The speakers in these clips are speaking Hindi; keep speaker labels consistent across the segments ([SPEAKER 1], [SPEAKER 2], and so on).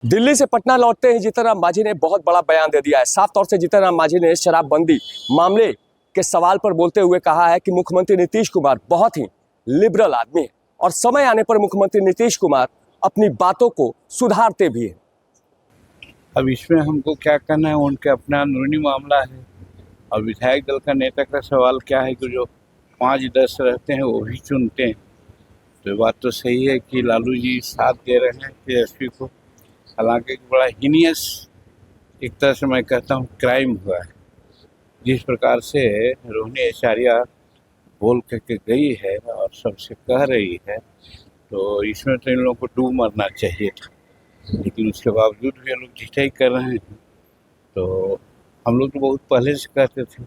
[SPEAKER 1] दिल्ली से पटना लौटते ही जीतन राम मांझी ने बहुत बड़ा बयान दे दिया है। साफ तौर से जीतन राम मांझी ने शराबबंदी मामले के सवाल पर बोलते हुए कहा है कि मुख्यमंत्री नीतीश कुमार बहुत ही लिबरल आदमी है और समय आने पर मुख्यमंत्री नीतीश कुमार अपनी बातों को सुधारते भी हैं।
[SPEAKER 2] अब इसमें हमको क्या करना है, उनके अपना अंदरूनी मामला है। और विधायक दल का नेता का सवाल क्या है कि जो 5-10 रहते हैं वो भी चुनते हैं। तो बात तो सही है कि लालू जी साथ दे रहे हैं तेजस्वी को। हालांकि बड़ा हीनियस एक तरह से मैं कहता हूँ क्राइम हुआ है। जिस प्रकार से रोहिणी आचार्य बोल करके गई है और सबसे कह रही है, तो इसमें तो इन लोगों को डूब मरना चाहिए था। लेकिन उसके बावजूद भी ये लोग ढिठाई कर रहे हैं। तो हम लोग तो बहुत पहले से कहते थे,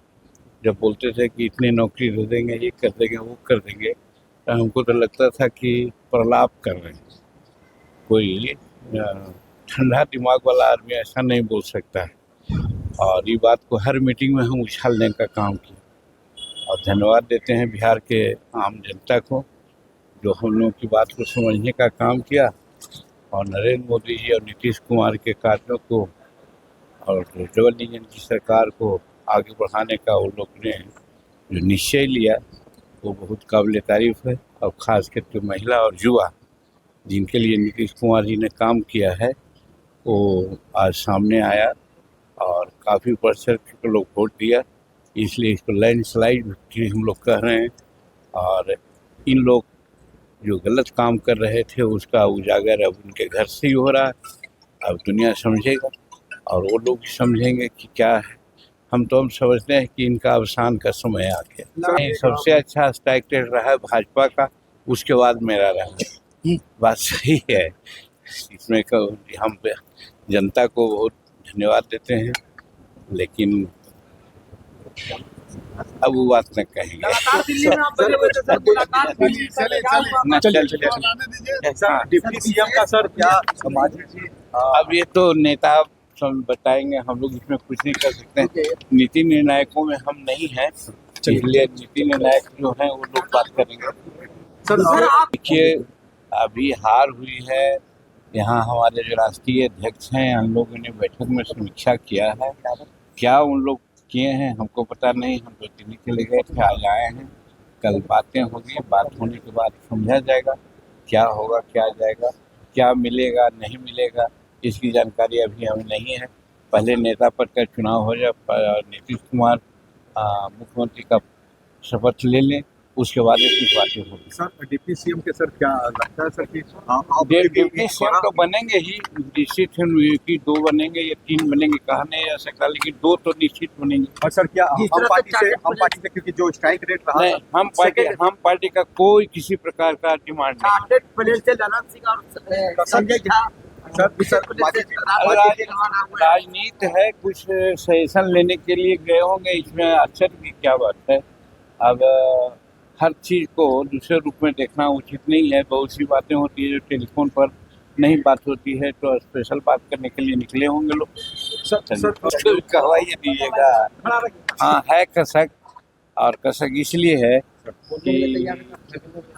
[SPEAKER 2] जब बोलते थे कि इतनी नौकरी दे देंगे, ये कर देंगे, वो कर देंगे, तो हमको तो लगता था कि प्रलाप कर रहे हैं। कोई ठंडा दिमाग वाला आदमी ऐसा नहीं बोल सकता है। और ये बात को हर मीटिंग में हम उछालने का काम किया। और धन्यवाद देते हैं बिहार के आम जनता को जो हम लोगों की बात को समझने का काम किया। और नरेंद्र मोदी जी और नीतीश कुमार के कार्यों को और डबल इंजन की सरकार को आगे बढ़ाने का उन लोग ने जो निश्चय लिया वो बहुत काबिल तारीफ है। और ख़ास करके महिला और युवा जिनके लिए नीतीश कुमार जी ने काम किया है वो आज सामने आया और काफ़ी प्रतिशत के लोग वोट दिया। इसलिए इसको लैंडस्लाइड विक्ट्री हम लोग कह रहे हैं। और इन लोग जो गलत काम कर रहे थे उसका उजागर अब उनके घर से ही हो रहा है। अब दुनिया समझेगा और वो लोग भी समझेंगे कि क्या है। हम समझते हैं कि इनका अवसान का समय आ गया। सबसे अच्छा स्ट्राइक रेट रहा है भाजपा का, उसके बाद मेरा रहा। बात सही है। इसमें हम जनता को बहुत धन्यवाद देते हैं, लेकिन अब वो बात न कहेंगे।
[SPEAKER 3] डिप्टी सीएम का सर क्या
[SPEAKER 2] अब ये तो नेता बताएंगे, हम लोग इसमें कुछ नहीं कर सकते हैं। नीति निर्णायकों में हम नहीं हैं, इसलिए नीति निर्णायक जो हैं वो लोग बात करेंगे। देखिए, अभी हार हुई है। यहाँ हमारे जो राष्ट्रीय अध्यक्ष हैं हम लोगों ने बैठक में समीक्षा किया है। क्या उन लोग किए हैं हमको पता नहीं। हम तो दिल्ली के लिए गए थे, आज आए हैं। कल बातें होगी, बात होने के बाद समझा जाएगा क्या होगा, क्या जाएगा, क्या मिलेगा, नहीं मिलेगा। इसकी जानकारी अभी हमें नहीं है। पहले नेता पद का चुनाव हो जाए, नीतीश कुमार मुख्यमंत्री का शपथ ले लें, उसके बाद कुछ बातें होगी।
[SPEAKER 3] सर डिप्टी सीएम के सर क्या लगता है सर कि
[SPEAKER 2] डिप्टी सीएम तो बनेंगे ही, निश्चित है कि 2 बनेंगे या 3 बनेंगे, कहा नहीं जा सकता, लेकिन 2 तो निश्चित बनेंगे।
[SPEAKER 3] और सर क्या हम पार्टी से क्योंकि जो स्ट्राइक रेट रहा
[SPEAKER 2] नहीं, हम पार्टी का कोई किसी प्रकार का डिमांड राजनीति है, कुछ सजेशन लेने के लिए गए होंगे, इसमें आश्चर्य की क्या बात है। अब हर चीज़ को दूसरे रूप में देखना उचित नहीं है। बहुत सी बातें होती है जो टेलीफोन पर नहीं बात होती है, तो स्पेशल बात करने के लिए निकले होंगे लोग। सर कहवाइए दीजिएगा। हाँ, है कसक। और कसक इसलिए है कि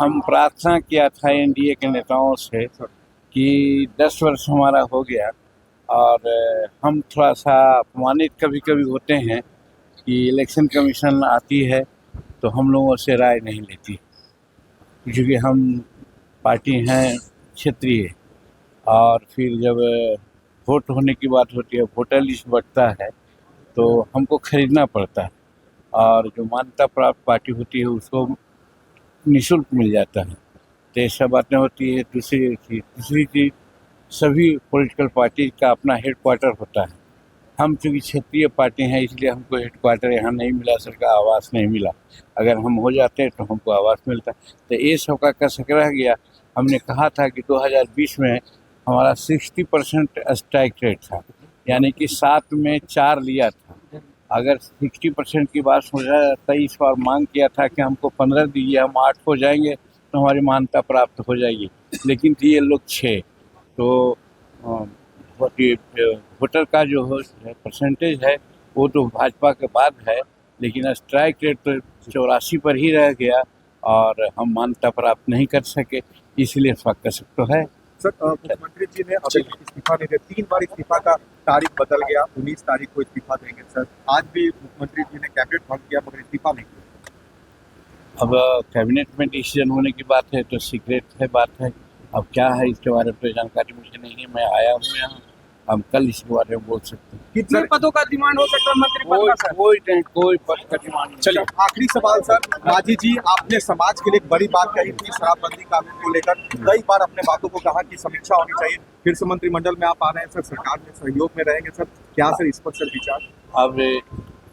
[SPEAKER 2] हम प्रार्थना किया था एनडीए के नेताओं से कि 10 वर्ष हमारा हो गया और हम थोड़ा सा अपमानित कभी कभी होते हैं कि इलेक्शन कमीशन आती है तो हम लोगों से राय नहीं लेती, क्योंकि हम पार्टी हैं क्षेत्रीय। और फिर जब वोट होने की बात होती है, वोटर लिस्ट बढ़ता है तो हमको खरीदना पड़ता है। और जो मान्यता प्राप्त पार्टी होती है उसको निःशुल्क मिल जाता है। तो ये सब बातें होती है। दूसरी चीज़, सभी पॉलिटिकल पार्टी का अपना हेडक्वार्टर होता है। हम चूँकि क्षेत्रीय पार्टी हैं इसलिए हमको हेडक्वार्टर यहाँ नहीं मिला, सरकार आवास नहीं मिला। अगर हम हो जाते तो हमको आवास मिलता। तो ये सब का कसक रह गया। हमने कहा था कि 2020 में हमारा 60% स्ट्राइक रेट था, यानी कि 7 में 4 लिया था। अगर 60% की बात सोचा जाता, इस बार मांग किया था कि हमको 15 दीजिए, हम 8 हो जाएंगे तो हमारी मान्यता प्राप्त हो जाएगी, लेकिन दिए लोग 6। तो वोटर का जो परसेंटेज है वो तो भाजपा के बाद है, लेकिन स्ट्राइक रेट तो 84 पर ही रह गया और हम मान्यता प्राप्त नहीं कर सके, इसलिए कसक तो है।
[SPEAKER 3] सर मुख्यमंत्री जी ने अभी इस्तीफा नहीं दिया, 3 बार इस्तीफा का तारीख बदल गया, 19 तारीख को इस्तीफा देंगे सर। आज भी मुख्यमंत्री जी ने कैबिनेट भंग किया मगर इस्तीफा नहीं किया।
[SPEAKER 2] अब कैबिनेट में डिसीजन होने की बात है तो सीक्रेट है बात है। अब क्या है इसके बारे में तो जानकारी मुझे नहीं है, मैं आया हूँ यहाँ, हम कल इसके बारे में बोल सकते हैं।
[SPEAKER 4] कितने पदों का डिमांड हो सकता है मंत्री पद का सर?
[SPEAKER 2] कोई पद का डिमांड नहीं।
[SPEAKER 3] चलिए आखिरी सवाल सर, मांझी जी आपने समाज के लिए एक बड़ी बात कही थी शराबबंदी कानून को लेकर, कई बार अपने बातों को कहा कि समीक्षा होनी चाहिए, फिर से मंत्रिमंडल में आप आ रहे हैं सर, सरकार में सहयोग में रहेंगे सर, क्या सर इस पर सर विचार?
[SPEAKER 2] अब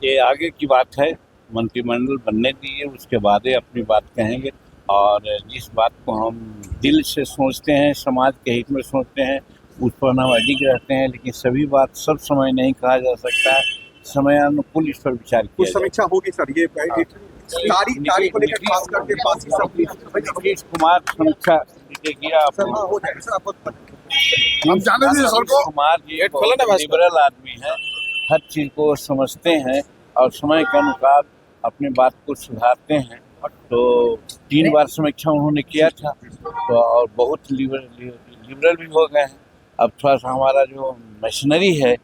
[SPEAKER 2] ये आगे की बात है, मंत्रिमंडल बनने दीजिए, उसके बाद ही अपनी बात कहेंगे। और जिस बात को हम दिल से सोचते हैं, समाज के हित में सोचते हैं, उस पर हम अडिग रहते हैं। लेकिन सभी बात सब समय नहीं कहा जा सकता है, समयानुकूल इस पर विचार किया
[SPEAKER 3] कुछ
[SPEAKER 2] जाए।
[SPEAKER 3] समीक्षा होगी सर, ये तारीख को लेकर खास करके बाकी सब
[SPEAKER 2] नीतीश कुमार समीक्षा किया
[SPEAKER 3] सर, हाँ हो जाएगा सर, आप
[SPEAKER 5] हम जाने दीजिए सर को।
[SPEAKER 2] कुमार जी बहुत लिबरल आदमी है, हर चीज को समझते हैं और समय के अनुसार अपनी बात को सुधारते हैं। तो 3 बार समीक्षा उन्होंने किया था तो और बहुत लिबरल भी हो गए हैं। अब थोड़ा सा हमारा जो मशीनरी है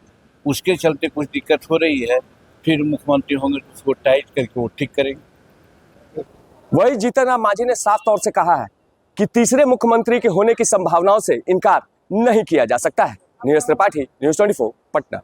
[SPEAKER 2] उसके चलते कुछ दिक्कत हो रही है, फिर मुख्यमंत्री होंगे तो उसको टाइट करके वो ठीक करेंगे।
[SPEAKER 1] वही जीतन राम मांझी ने साफ तौर से कहा है कि तीसरे मुख्यमंत्री के होने की संभावनाओं से इनकार नहीं किया जा सकता है। नीरज त्रिपाठी, न्यूज़ 24, पटना।